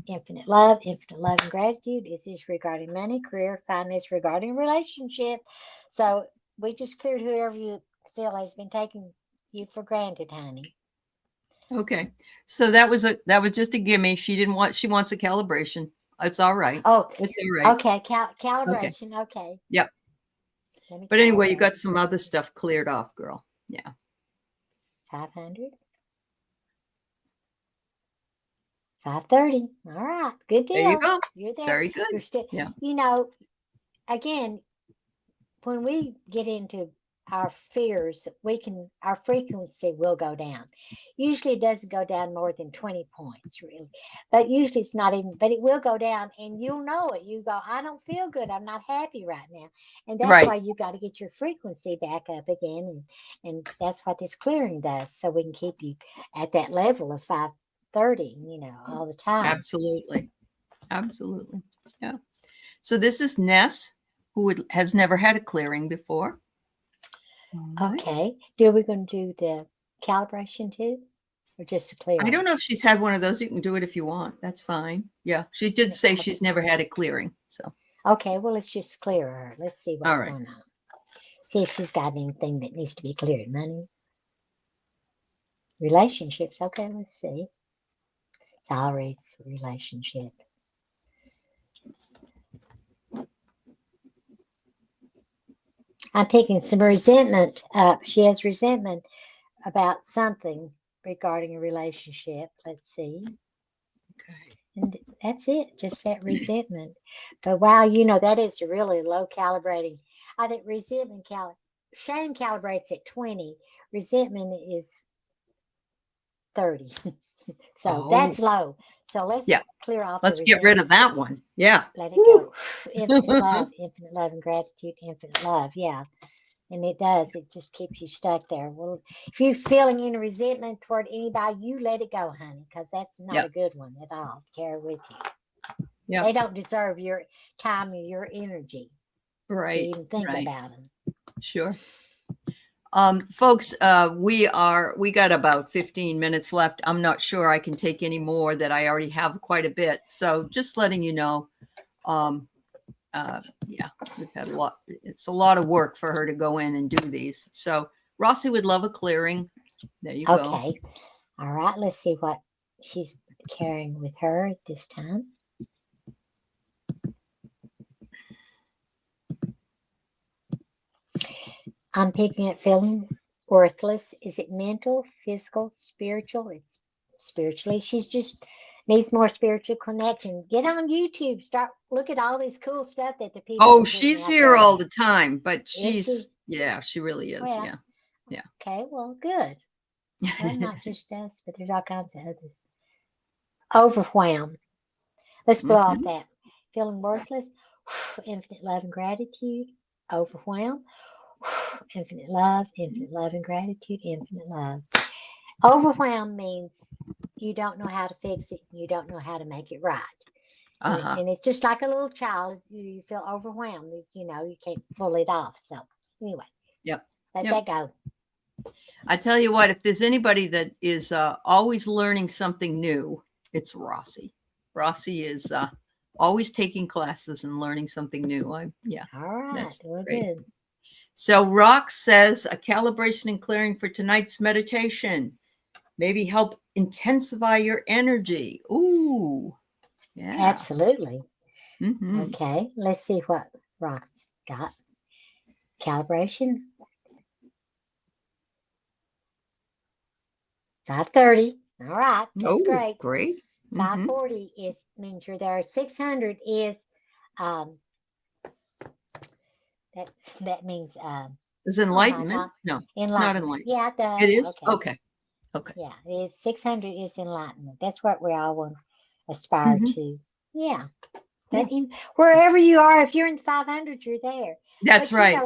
Infinite love and gratitude. Is this regarding money, career, finance, regarding relationship? So we just cleared whoever you feel has been taking you for granted, honey. Okay. So that was just a gimme. She wants a calibration. It's all right. Oh, It's all right. okay. Okay. Calibration. Okay. Yep. Let me But anyway, you calibrate. got some other stuff cleared off, girl. Yeah. 500. 530. All right. Good There you deal. go. You're there. Very good. You're still, Yeah. you know, again, when we get into our fears, our frequency will go down. Usually it doesn't go down more than 20 points, really. But usually it's not even, but it will go down and you'll know it. You go, I don't feel good. I'm not happy right now. And that's Right. why you got to get your frequency back up again. And that's what this clearing does. So we can keep you at that level of 530, all the time. Absolutely. Absolutely. Yeah. So this is Ness, who has never had a clearing before. All right. Okay. Do we going to do the calibration too? Or just a I don't clearing? know if she's had one of those. You can do it if you want. That's fine. Yeah. She did say she's never had a clearing. So, Okay, well, let's just clear her. Let's see all what's right. going on. See if she's got anything that needs to be cleared. Money, relationships. Okay, let's see. Tolerates relationship. I'm picking some resentment up. She has resentment about something regarding a relationship. Let's see. Okay. And that's it, just that resentment. But wow, that is really low calibrating. I think shame calibrates at 20. Resentment is 30. So Oh, that's low. So let's yeah. clear off the Let's get rid resentment. of that one. Yeah. Let it Woo. go. Infinite love and gratitude, infinite love. Yeah. And it does. It just keeps you stuck there. Well, if you're feeling any resentment toward anybody, you let it go, honey, because that's not Yep. a good one at all to carry with you. They Yep. don't deserve your time or your energy to Right. even think Right. about them. Sure. Folks, we got about 15 minutes left. I'm not sure I can take any more that I already have quite a bit. So just letting you know, yeah, we've had a lot. It's a lot of work for her to go in and do these. So Rossi would love a clearing. There you go. Okay. All right. Let's see what she's carrying with her at this time. I'm picking up feeling worthless. Is it mental, physical, spiritual? It's spiritually. She's just needs more spiritual connection. Get on YouTube. Start look at all this cool stuff that the people Oh, are putting she's out here there all now. the time, but Is she? yeah, she really is. Well, Yeah. Yeah. okay, well, good. Well, not just us, but there's all kinds of others. Overwhelm. Let's blow off Mhm. that. Feeling worthless. Infinite love and gratitude. Overwhelm. Infinite love and gratitude, infinite love. Overwhelm means you don't know how to fix it. You don't know how to make it right. Uh-huh. And it's just like a little child. You feel overwhelmed. You can't pull it off. So anyway, Yep. let Yep. that go. I tell you what, if there's anybody that is always learning something new, it's Rossi. Rossi is always taking classes and learning something new. Yeah, All right. that's Well, great. good. So Rox says a calibration and clearing for tonight's meditation. Maybe help intensify your energy. Ooh, yeah. Absolutely. Mm-hmm. Okay. Let's see what Rock's got. Calibration. 530. All right. That's Oh, great. great. Mm-hmm. 540 means you're there. 600 is um that that means Is oh my enlightenment? God, No, it's not enlightenment. enlightenment. Yeah, it It does. is? Okay. Okay. Okay. Yeah, it's 600 is enlightenment. That's what we all want to aspire Mm-hmm. to. Yeah. Yeah. But wherever you are, if you're in the 500, you're there. That's But right.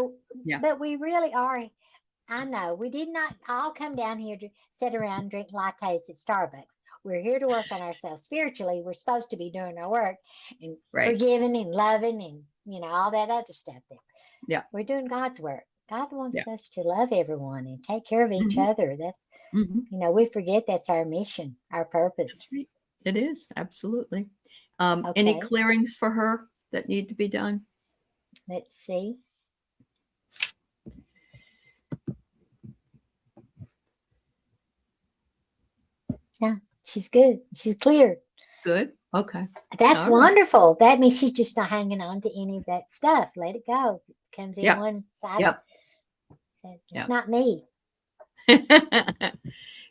Yeah. but we really are. I know we did not all come down here to sit around and drink lattes at Starbucks. We're here to work on ourselves spiritually. We're supposed to be doing our work and Right. forgiving and loving and all that other stuff there. Yeah. We're doing God's work. God Yeah. wants us to love everyone and take care of each Mm-hmm. other. That's Mm-hmm. we forget that's our mission, our purpose. That's right. It is. Absolutely. Any Okay, clearings for her that need to be done? let's see. Yeah, she's good. She's clear. Good. Okay. That's All right. wonderful. That means she's just not hanging on to any of that stuff. Let it go. It comes in Yep. one side. Yep. It's Yep. not me.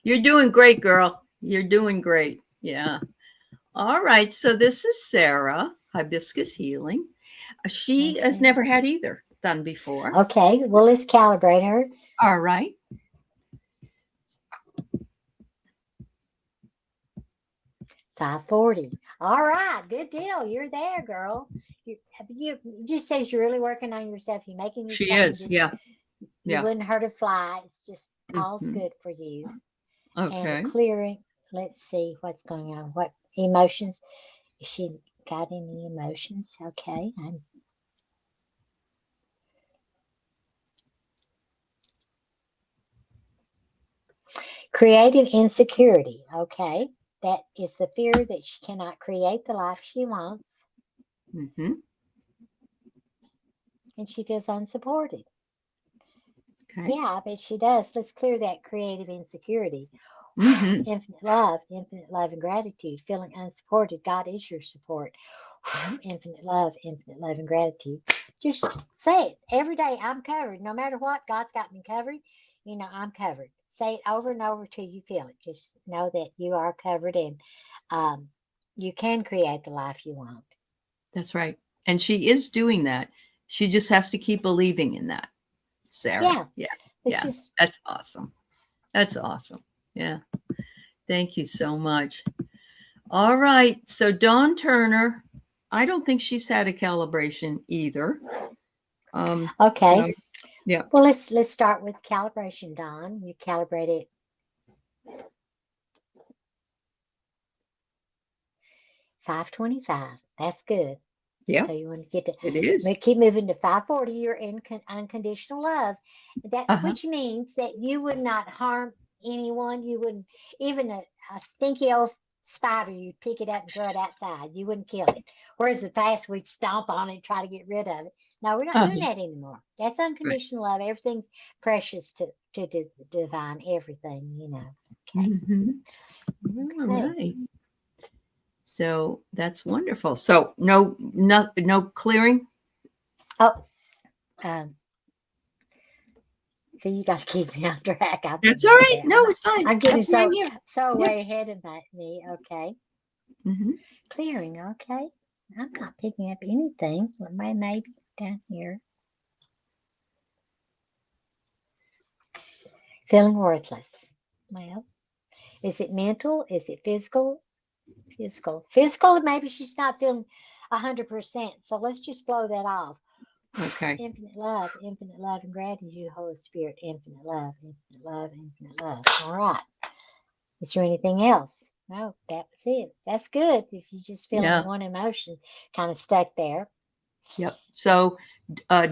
You're doing great, girl. You're doing great. Yeah. All right. So this is Sarah, Hibiscus Healing. She has Okay. never had either done before. Okay. Well, let's calibrate her. All right. 540. All right. Good deal. You're there, girl. You just says you're really working on yourself. You're making your She is. changes. Yeah. You Yeah. wouldn't hurt a fly. It's just all's Hmm. good for you. And the Okay. clearing. Let's see what's going on. What emotions? Is she got any emotions? Okay. I'm creating insecurity. Okay. That is the fear that she cannot create the life she wants, Hmm. and she feels unsupported. Okay. Yeah, I bet she does. Let's clear that creative insecurity. Hmm. Infinite love and gratitude, feeling unsupported. God is your support. Infinite love and gratitude. Just say it every day. I'm covered. No matter what, God's got me covered. I'm covered. Say it over and over till you feel it. Just know that you are covered, and um, you can create the life you want. That's right. And she is doing that. She just has to keep believing in that, Sarah. Yeah, Yeah. it's Yeah. just That's awesome. That's awesome. Yeah. Thank you so much. All right. So Dawn Turner, I don't think she's had a calibration either. okay. So yeah. Well, let's start with calibration, Don. You calibrate it 525. That's good. Yeah, So you want to get it is. keep moving to 540. You're in unconditional love. That Uh-huh. which means that you would not harm anyone. You wouldn't even a stinky old spider. You'd pick it up and throw it outside. You wouldn't kill it. Whereas the past we'd stomp on it, and try to get rid of it. No, we're not doing Uh-huh. that anymore. That's Right. unconditional love. Everything's precious to the divine. Everything. Okay. Mhm. All Okay. right. So that's wonderful. So no clearing. Oh, um, so you got to keep me on track. I'm That's getting all way right. ahead. No, it's fine. I'm getting That's why I'm so here. so Yeah. way ahead of me. Okay, Hmm. clearing. Okay, I'm not picking up anything. Maybe down here, feeling worthless. Well, is it mental? Is it physical? Physical. Maybe she's not feeling 100%. So let's just blow that off. Okay. Infinite love and gratitude, Holy Spirit. Infinite love, infinite love, infinite love. All right. Is there anything else? No, that was it. That's good. If you're just feeling Yeah. one emotion kind of stuck there. Yep. So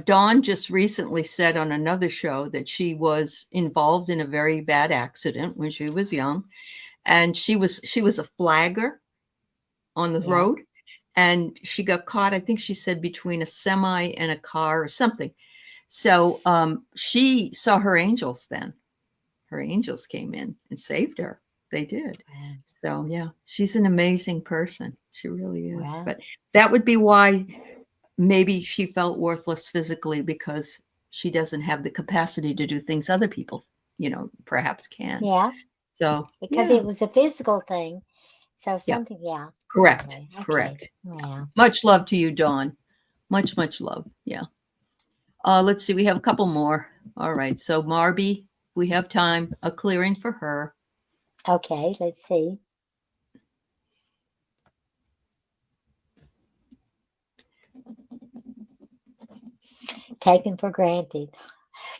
Dawn just recently said on another show that she was involved in a very bad accident when she was young, and she was a flagger on the Yeah. road, and she got caught. I think she said between a semi and a car or something. So she saw her angels then. Her angels came in and saved her. They did. Wow. So yeah, she's an amazing person. She really is. Wow. But that would be why maybe she felt worthless physically, because she doesn't have the capacity to do things other people, perhaps can. Yeah. So Because yeah, it was a physical thing. So yeah, something, yeah. correct, Anyway, okay. correct. Wow. Much love to you, Dawn. Much love. Yeah. Let's see. We have a couple more. All right. So Marby, we have time. A clearing for her. Okay, let's see. Taken for granted.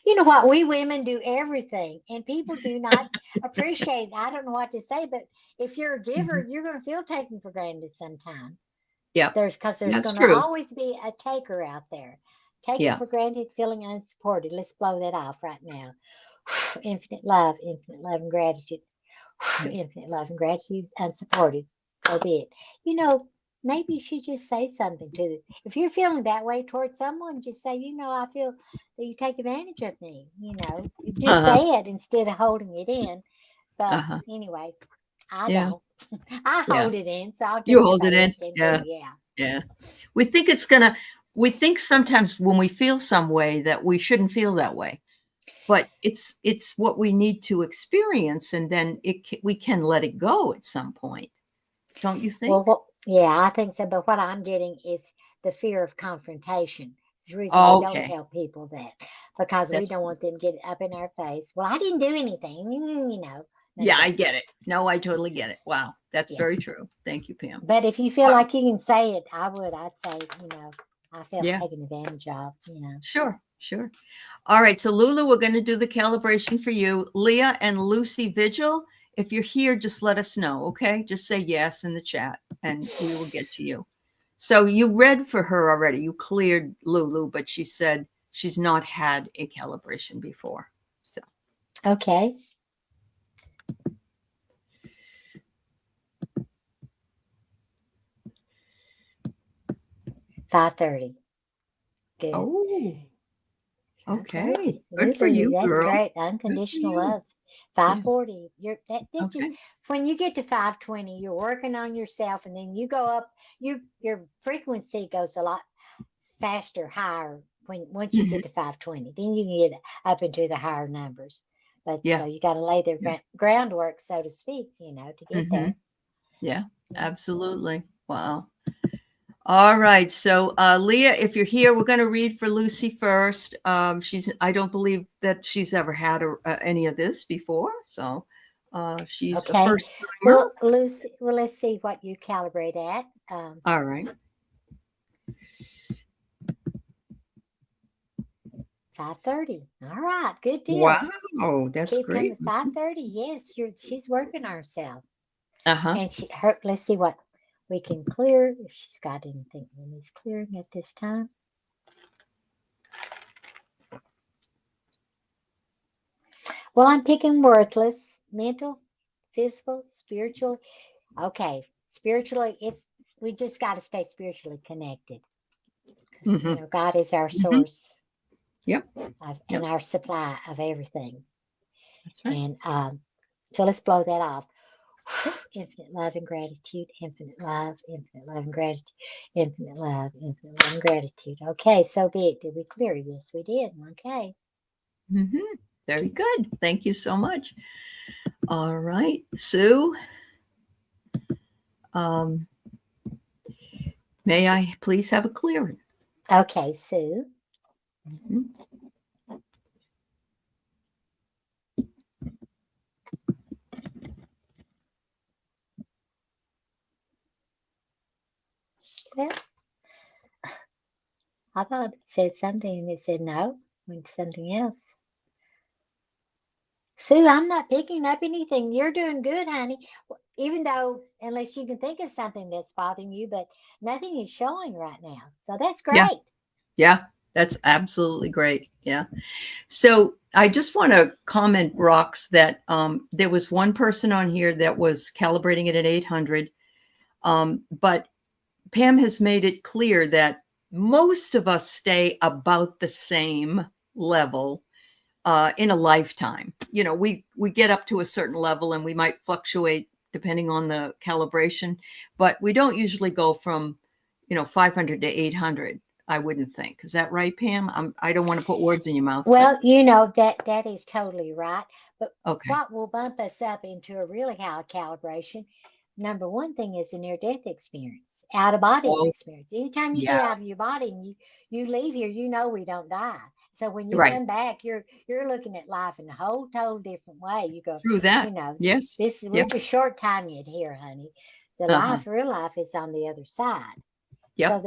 You know what? We women do everything, and people do not appreciate. I don't know what to say, but if you're a giver, Mhm. you're going to feel taken for granted sometime. Yeah, There's that's going to true. always be a taker out there. Taken Yeah. for granted, feeling unsupported. Let's blow that off right now. Infinite love and gratitude. Yeah. Infinite love and gratitude, unsupported. So be it. You know, maybe you should just say something to them. If you're feeling that way towards someone, just say, I feel that you take advantage of me. Just Uh-huh. say it instead of holding it in. But Uh-huh. anyway, I Yeah. don't. I Yeah. hold it in, so I'll get You hold it somebody in. else in too. Yeah. Yeah. Yeah. We think we think sometimes when we feel some way that we shouldn't feel that way, but it's what we need to experience, and then we can let it go at some point. Don't you think? Yeah, I think so. But what I'm getting is the fear of confrontation. It's the reason we don't Okay. tell people that because we That's don't want them to get up in our face. Well, I didn't do anything, none Yeah, of I that. get it. No, I totally get it. Wow. That's Yeah. very true. Thank you, Pam. But if you feel Well, like you can say it, I would. I'd say, I felt yeah, taken advantage of. sure, sure. All right, so Lulu, we're going to do the calibration for you. Leah and Lucy Vigil, if you're here, just let us know, okay? Just say yes in the chat and we will get to you. So you read for her already. You cleared Lulu, but she said she's not had a calibration before. So, Okay. 5:30. Good. oh, okay. 5:30. Good for Ooh, you, that's girl. great. Good for Unconditional you. love. Yes. 5:40. That just Okay. when you get to 5:20, you're working on yourself, and then you go up. Your frequency goes a lot faster, higher when once you Mhm. get to 5:20. Then you can get up into the higher numbers. But so Yeah. you got to lay the Yeah. groundwork, so to speak, to get Hmm. there. Yeah. Yeah. Absolutely. Wow. All right. So, Leah, if you're here, we're going to read for Lucy first. I don't believe that she's ever had any of this before. So, she's a Okay. first timer. Well, Lucy, let's see what you calibrate at. All right. 5:30. All right. Good deal. Wow. That's Keep great. coming. 5:30. Yes, she's working herself. Uh-huh. And let's see what we can clear if she's got anything that needs clearing at this time. Well, I'm picking worthless, mental, physical, spiritual. Okay, spiritually, we just got to stay spiritually connected because Mm-hmm. God is our Mm-hmm. source Yep. and Yep. our supply of everything. That's right. And so let's blow that off. Okay. Infinite love and gratitude, infinite love and gratitude, infinite love and gratitude. Okay, so be it. Did we clear this? We did. Okay. Mm-hmm. Very good. Thank you so much. All right. Sue, um, may I please have a clearing? Okay, Sue. Mhm. Well, I thought it said something and it said no, went to something else. Sue, I'm not picking up anything. You're doing good, honey. Even though, unless you can think of something that's bothering you, but nothing is showing right now. So that's Yeah. great. Yeah. That's absolutely great. Yeah. So I just want to comment, Rox, that there was one person on here that was calibrating it at 800. But Pam has made it clear that most of us stay about the same level in a lifetime. We get up to a certain level and we might fluctuate depending on the calibration, but we don't usually go from 500 to 800. I wouldn't think. Is that right, Pam? I don't want to put words in your mouth, but Well, that is totally right. But okay. what will bump us up into a really high calibration? Number one thing is a near death experience, out of body Oh, experience. Anytime you yeah. get out of your body and you leave here, we don't die. So when you Right. come back, you're looking at life in a whole total different way. You go, True you that. know, Yes. we're Yep. just short timing it here, honey. The Uh-huh. real life is on the other side. So Yep.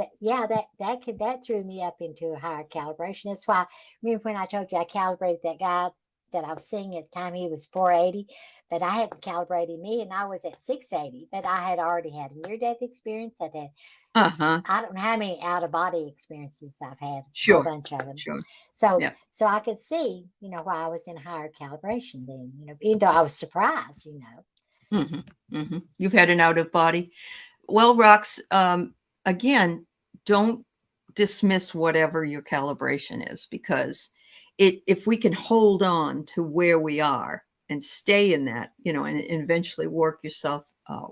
that threw me up into a higher calibration. That's why remember when I told you I calibrated that guy that I was seeing at the time, he was 480, but I hadn't calibrated me and I was at 680. But I had already had a near death experience. I'd had Uh-huh. I don't know how many out of body experiences I've had, a whole Sure. bunch of them. Sure. So Yeah. so I could see, why I was in higher calibration then, even though I was surprised. You've had an out of body. Well, Rox, again, don't dismiss whatever your calibration is, because if we can hold on to where we are and stay in that, and eventually work yourself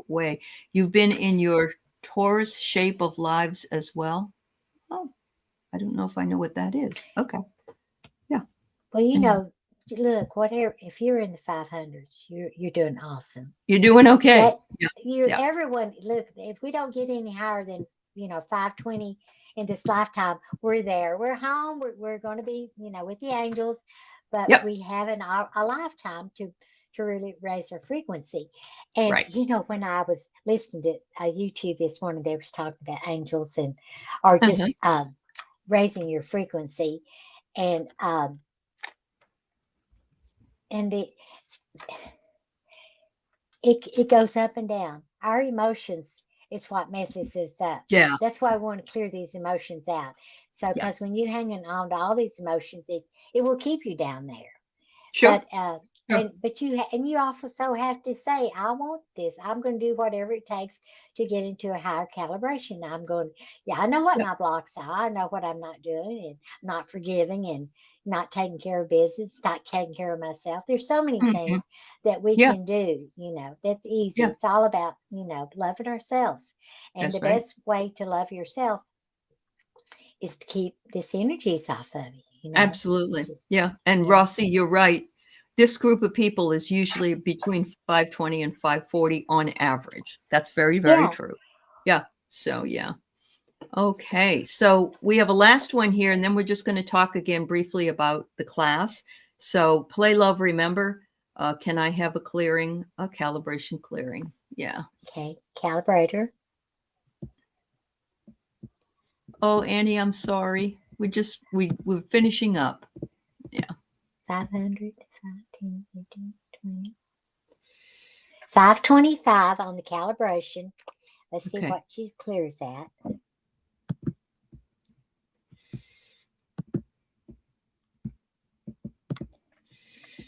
way. You've been in your Taurus shape of lives as well. Oh, I don't know if I know what that is. Okay. Yeah. Well, And look, whatever, if you're in the 500s, you're doing awesome. you're doing okay. That Yeah. you Yeah. everyone look, if we don't get any higher than 520 in this lifetime, we're there. We're home. We're going to be with the angels, but Yep. we have a lifetime to really raise our frequency. And Right. when I was listening to YouTube this morning, they was talking about angels and or Uh-huh. just raising your frequency, and and it goes up and down. Our emotions is what messes us up. Yeah. That's why I want to clear these emotions out. So, Yeah. because when you hanging on to all these emotions, it will keep you down there. Sure. But Sure. and you also have to say, I want this. I'm going to do whatever it takes to get into a higher calibration. I'm going. Yeah, I know what Yeah. my blocks are. I know what I'm not doing and not forgiving and not taking care of business, not taking care of myself. There's so many Hmm. things that we Yeah. can do. That's easy. Yeah. It's all about loving ourselves, and the That's right. best way to love yourself is to keep this energies off of you. Absolutely. Just Yeah. And yeah. Rossi, you're right. This group of people is usually between 520 and 540 on average. That's very, very Yeah. true. Yeah. So, yeah. Okay. So we have a last one here, and then we're just going to talk again briefly about the class. So, play, love, remember. Can I have a clearing, a calibration clearing? Yeah. Okay. Calibrator. Oh, Annie, I'm sorry. We're finishing up. Yeah. 500, 15, 15, 20. 525 on the calibration. Let's see Okay. what she clears at.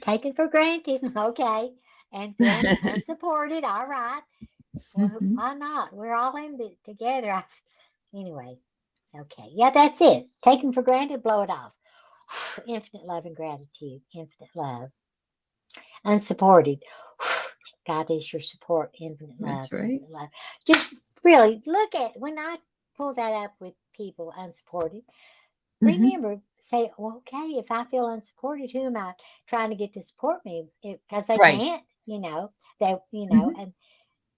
Taken for granted. Okay. And feeling unsupported. All right. Well, Mhm. why not? We're all in it together. Anyway, okay. Yeah, that's it. Taken for granted, blow it off. Infinite love and gratitude. Infinite love. Unsupported. God is your support. Infinite love. That's right. Infinite love. Just really look at when I pull that up with people unsupported. Hmm. Remember, say, well, okay, if I feel unsupported, who am I trying to get to support me? Because they Right. can't, they, Hmm. and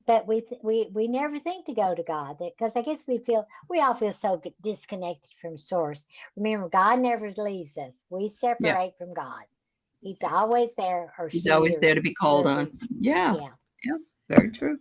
but we never think to go to God because I guess we all feel so disconnected from Source. Remember, God never leaves us. We Yeah. separate from God. He's always there, or He's she, always or there to be called whoever. on. Yeah. Yeah. Yeah. Very true.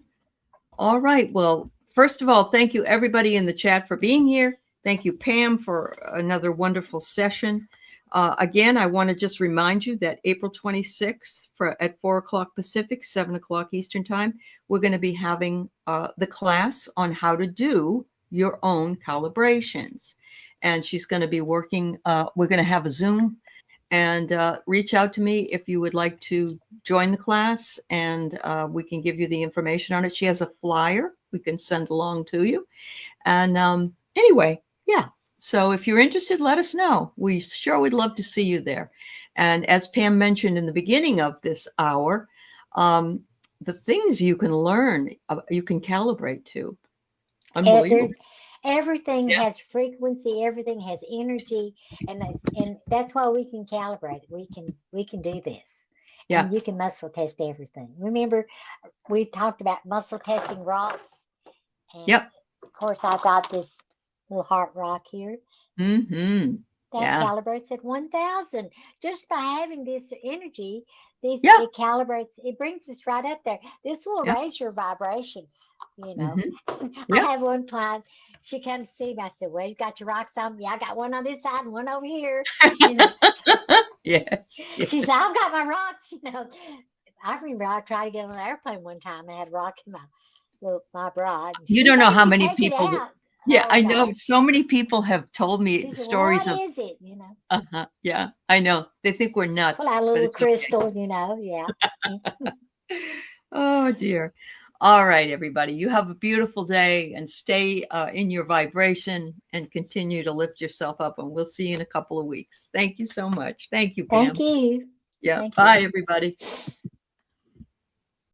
All right. Well, first of all, thank you everybody in the chat for being here. Thank you, Pam, for another wonderful session. Again, I want to just remind you that April 26th at 4 o'clock Pacific, 7 o'clock Eastern Time, we're going to be having the class on how to do your own calibrations. And she's going to be working, we're going to have a Zoom, and reach out to me if you would like to join the class, and we can give you the information on it. She has a flyer we can send along to you. And anyway, yeah. So if you're interested, let us know. We sure would love to see you there. And as Pam mentioned in the beginning of this hour, the things you can learn, you can calibrate to. There's Unbelievable. everything Yeah. has frequency, everything has energy, and that's why we can calibrate it. We can do this, Yeah. and you can muscle test everything. Remember, we talked about muscle testing rocks, and Yep. of course, I've got this little heart rock here Mm-hmm. that Yeah. calibrates at 1,000. Just by having this energy, this Yeah. it calibrates. It brings us right up there. This will Yeah. raise your vibration. You know, Mm-hmm. I Yeah. have one client. She comes to see me. I said, "Well, you got your rocks on?" Yeah, I got one on this side and one over here. You know, Yes. Yes. she said, "I've got my rocks." I remember I tried to get on an airplane one time. I had a rock in my bride. And You she don't know made how me many take it people. out. Yeah, Oh I know. gosh. So many people have told me She said, "Well, stories what of. is it?" Yeah, I know. They think we're Pull nuts, out a but little it's okay. crystal. Yeah. Oh dear. All right, everybody. You have a beautiful day, and stay in your vibration and continue to lift yourself up. And we'll see you in a couple of weeks. Thank you so much. Thank you, Thank Pam. you. Yeah. Thank you. Bye, everybody.